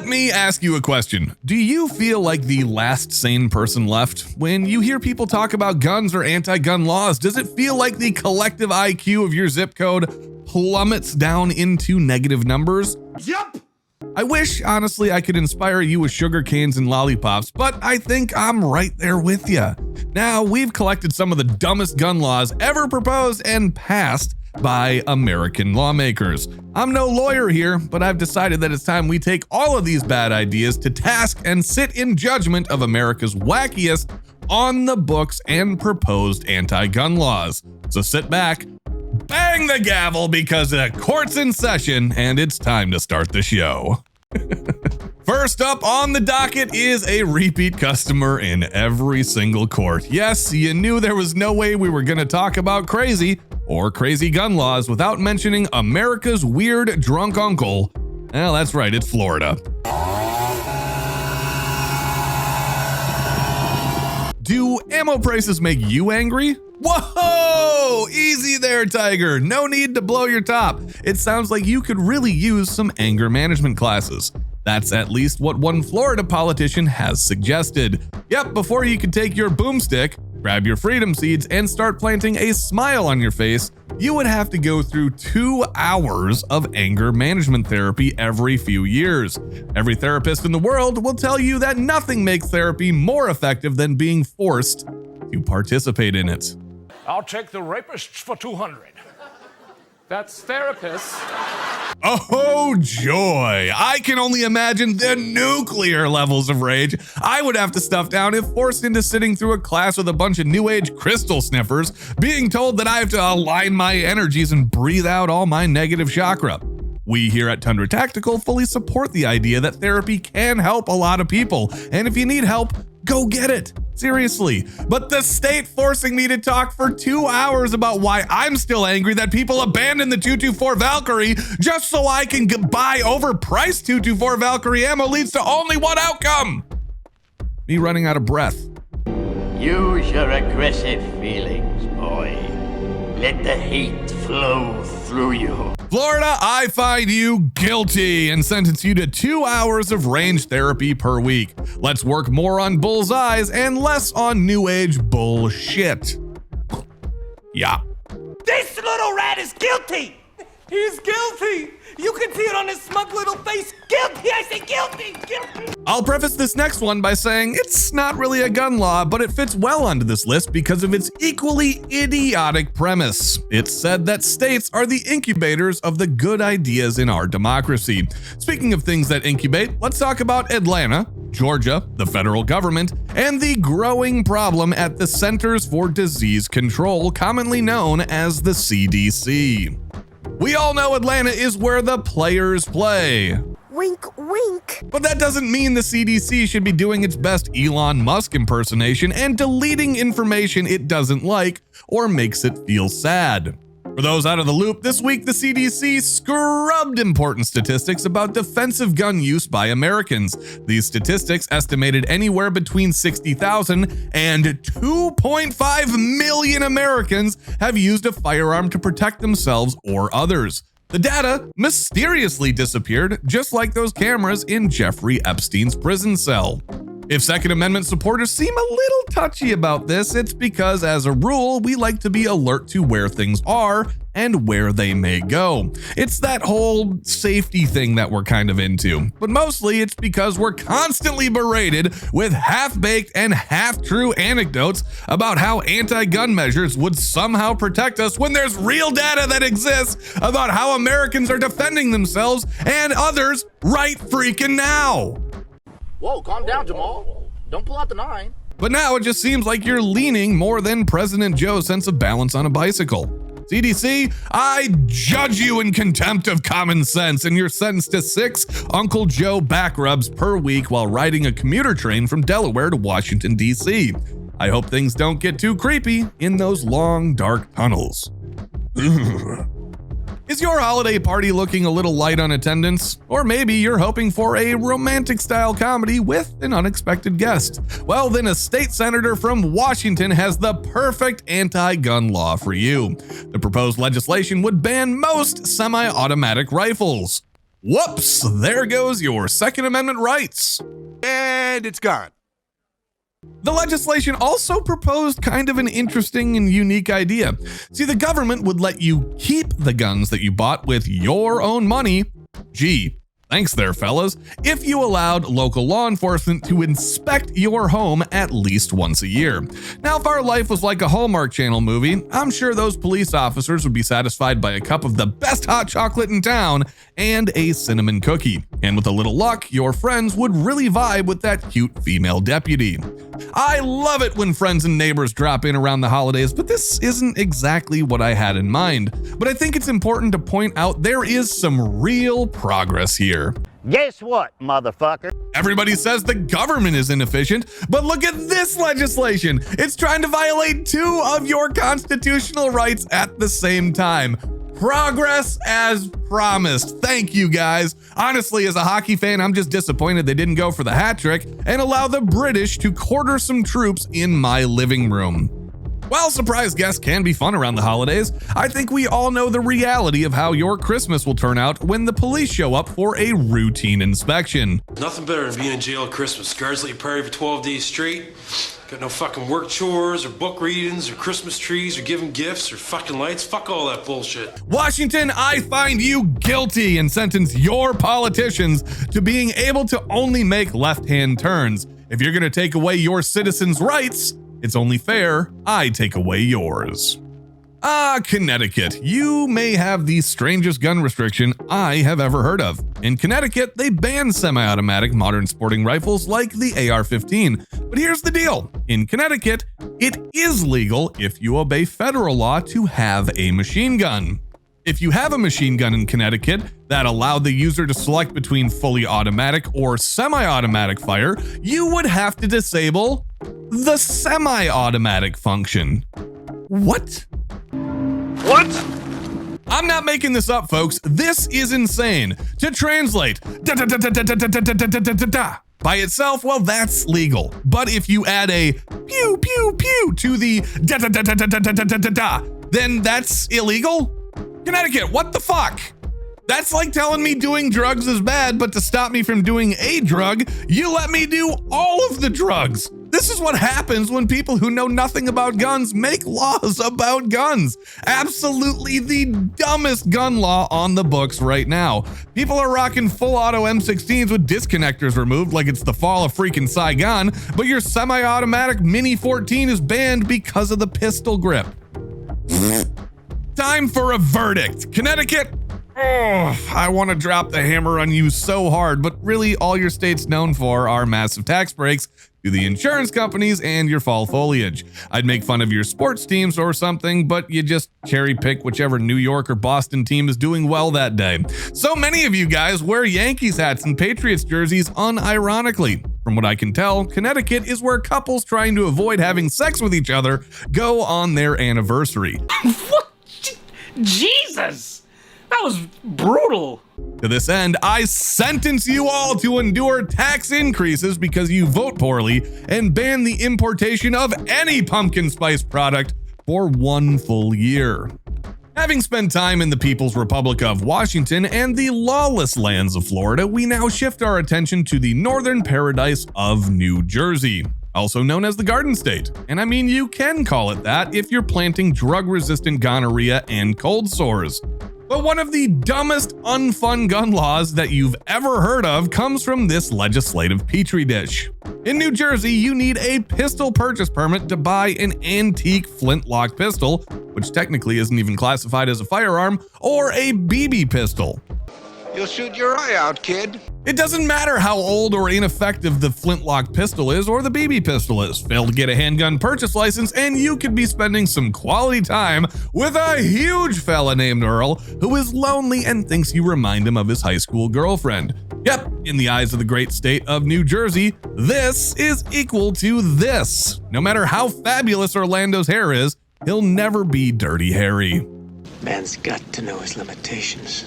me ask you a question. Do you feel like the last sane person left? When you hear people talk about guns or anti-gun laws, does it feel like the collective IQ of your zip code plummets down into negative numbers? Yup! I wish, honestly, I could inspire you with sugar canes and lollipops, but I think I'm right there with you. Now, we've collected some of the dumbest gun laws ever proposed and passed by American lawmakers. I'm no lawyer here, but I've decided that it's time we take all of these bad ideas to task and sit in judgment of America's wackiest on the books and proposed anti-gun laws. So sit back, bang the gavel because the court's in session and it's time to start the show. First up on the docket is a repeat customer in every single court. Yes, you knew there was no way we were going to talk about crazy or crazy gun laws without mentioning America's weird drunk uncle. Well, that's right, it's Florida. Do ammo prices make you angry? Whoa! Easy there, Tiger. No need to blow your top. It sounds like you could really use some anger management classes. That's at least what one Florida politician has suggested. Yep, before you can take your boomstick, grab your freedom seeds, and start planting a smile on your face, you would have to go through 2 hours of anger management therapy every few years. Every therapist in the world will tell you that nothing makes therapy more effective than being forced to participate in it. I'll take the rapists for 200. That's therapists. Oh, joy. I can only imagine the nuclear levels of rage I would have to stuff down if forced into sitting through a class with a bunch of new age crystal sniffers, being told that I have to align my energies and breathe out all my negative chakra. We here at Tundra Tactical fully support the idea that therapy can help a lot of people, and if you need help, go get it. Seriously. But the state forcing me to talk for 2 hours about why I'm still angry that people abandoned the 224 Valkyrie just so I can buy overpriced 224 Valkyrie ammo leads to only one outcome: me running out of breath. Use your aggressive feelings, boy. Let the hate flow through you. Florida, I find you guilty and sentence you to 2 hours of range therapy per week. Let's work more on bullseyes and less on new age bullshit. Yeah. This little rat is guilty! He's guilty! You can see it on his smug little face. Guilty! I say guilty! Guilty! I'll preface this next one by saying it's not really a gun law, but it fits well onto this list because of its equally idiotic premise. It's said that states are the incubators of the good ideas in our democracy. Speaking of things that incubate, let's talk about Atlanta, Georgia, the federal government, and the growing problem at the Centers for Disease Control, commonly known as the CDC. We all know Atlanta is where the players play. Wink, wink. But that doesn't mean the CDC should be doing its best Elon Musk impersonation and deleting information it doesn't like or makes it feel sad. For those out of the loop, this week the CDC scrubbed important statistics about defensive gun use by Americans. These statistics estimated anywhere between 60,000 and 2.5 million Americans have used a firearm to protect themselves or others. The data mysteriously disappeared, just like those cameras in Jeffrey Epstein's prison cell. If Second Amendment supporters seem a little touchy about this, it's because, as a rule, we like to be alert to where things are and where they may go. It's that whole safety thing that we're kind of into. But mostly it's because we're constantly berated with half-baked and half-true anecdotes about how anti-gun measures would somehow protect us when there's real data that exists about how Americans are defending themselves and others right freaking now. Whoa, calm down, Jamal. Don't pull out the 9. But now it just seems like you're leaning more than President Joe's sense of balance on a bicycle. CDC, I judge you in contempt of common sense, and you're sentenced to 6 Uncle Joe back rubs per week while riding a commuter train from Delaware to Washington, D.C. I hope things don't get too creepy in those long, dark tunnels. Is your holiday party looking a little light on attendance? Or maybe you're hoping for a romantic-style comedy with an unexpected guest. Well, then a state senator from Washington has the perfect anti-gun law for you. The proposed legislation would ban most semi-automatic rifles. Whoops, there goes your Second Amendment rights. And it's gone. The legislation also proposed kind of an interesting and unique idea. See, the government would let you keep the guns that you bought with your own money. Gee, thanks there, fellas. If you allowed local law enforcement to inspect your home at least once a year. Now, if our life was like a Hallmark Channel movie, I'm sure those police officers would be satisfied by a cup of the best hot chocolate in town and a cinnamon cookie. And with a little luck, your friends would really vibe with that cute female deputy. I love it when friends and neighbors drop in around the holidays, but this isn't exactly what I had in mind. But I think it's important to point out there is some real progress here. Guess what, motherfucker? Everybody says the government is inefficient, but look at this legislation. It's trying to violate 2 of your constitutional rights at the same time. Progress as promised. Thank you, guys. Honestly, as a hockey fan, I'm just disappointed they didn't go for the hat trick and allow the British to quarter some troops in my living room. While surprise guests can be fun around the holidays, I think we all know the reality of how your Christmas will turn out when the police show up for a routine inspection. Nothing better than being in jail at Christmas. Guards let you party for 12 days straight. Got no fucking work chores or book readings or Christmas trees or giving gifts or fucking lights. Fuck all that bullshit. Washington, I find you guilty and sentence your politicians to being able to only make left-hand turns. If you're gonna take away your citizens' rights, it's only fair I take away yours. Connecticut. You may have the strangest gun restriction I have ever heard of. In Connecticut, they ban semi-automatic modern sporting rifles like the AR-15. But here's the deal. In Connecticut, it is legal if you obey federal law to have a machine gun. If you have a machine gun in Connecticut that allowed the user to select between fully automatic or semi-automatic fire, you would have to disable the semi-automatic function. What? I'm not making this up, folks. This is insane. To translate, by itself, well, that's legal. But if you add a pew pew pew to the then that's illegal? Connecticut, what the fuck? That's like telling me doing drugs is bad, but to stop me from doing a drug, you let me do all of the drugs. This is what happens when people who know nothing about guns make laws about guns. Absolutely the dumbest gun law on the books right now. People are rocking full auto M16s with disconnectors removed like it's the fall of freaking Saigon, but your semi-automatic Mini 14 is banned because of the pistol grip. Time for a verdict. Connecticut, I want to drop the hammer on you so hard, but really all your state's known for are massive tax breaks to the insurance companies and your fall foliage. I'd make fun of your sports teams or something, but you just cherry pick whichever New York or Boston team is doing well that day. So many of you guys wear Yankees hats and Patriots jerseys unironically. From what I can tell, Connecticut is where couples trying to avoid having sex with each other go on their anniversary. What? Jesus! That was brutal. To this end, I sentence you all to endure tax increases because you vote poorly and ban the importation of any pumpkin spice product for 1 full year. Having spent time in the People's Republic of Washington and the lawless lands of Florida, we now shift our attention to the northern paradise of New Jersey, also known as the Garden State. And I mean, you can call it that if you're planting drug-resistant gonorrhea and cold sores. But one of the dumbest unfun gun laws that you've ever heard of comes from this legislative petri dish. In New Jersey, you need a pistol purchase permit to buy an antique flintlock pistol, which technically isn't even classified as a firearm, or a BB pistol. You'll shoot your eye out, kid. It doesn't matter how old or ineffective the flintlock pistol is or the BB pistol is. Fail to get a handgun purchase license and you could be spending some quality time with a huge fella named Earl who is lonely and thinks you remind him of his high school girlfriend. Yep, in the eyes of the great state of New Jersey, this is equal to this. No matter how fabulous Orlando's hair is, he'll never be Dirty Harry. Man's got to know his limitations.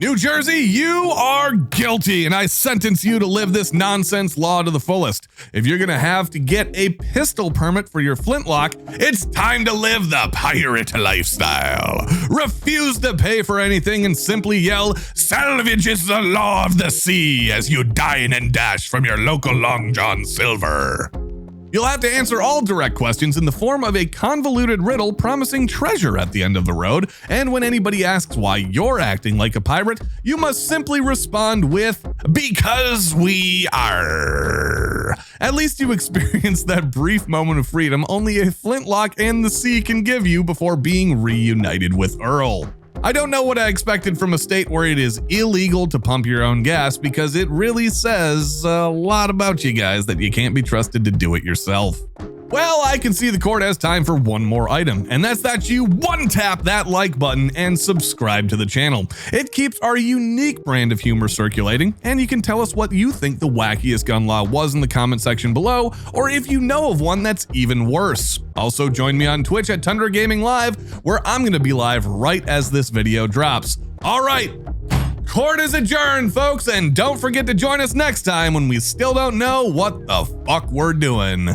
New Jersey, you are guilty, and I sentence you to live this nonsense law to the fullest. If you're gonna have to get a pistol permit for your flintlock, it's time to live the pirate lifestyle. Refuse to pay for anything and simply yell, "Salvage is the law of the sea," as you dine and dash from your local Long John Silver. You'll have to answer all direct questions in the form of a convoluted riddle promising treasure at the end of the road, and when anybody asks why you're acting like a pirate, you must simply respond with, "Because we are." At least you experienced that brief moment of freedom only a flintlock and the sea can give you before being reunited with Earl. I don't know what I expected from a state where it is illegal to pump your own gas, because it really says a lot about you guys that you can't be trusted to do it yourself. Well, I can see the court has time for one more item, and that's that you one-tap that like button and subscribe to the channel. It keeps our unique brand of humor circulating, and you can tell us what you think the wackiest gun law was in the comment section below, or if you know of one that's even worse. Also, join me on Twitch at Tundra Gaming Live, where I'm going to be live right as this video drops. All right, court is adjourned, folks, and don't forget to join us next time when we still don't know what the fuck we're doing.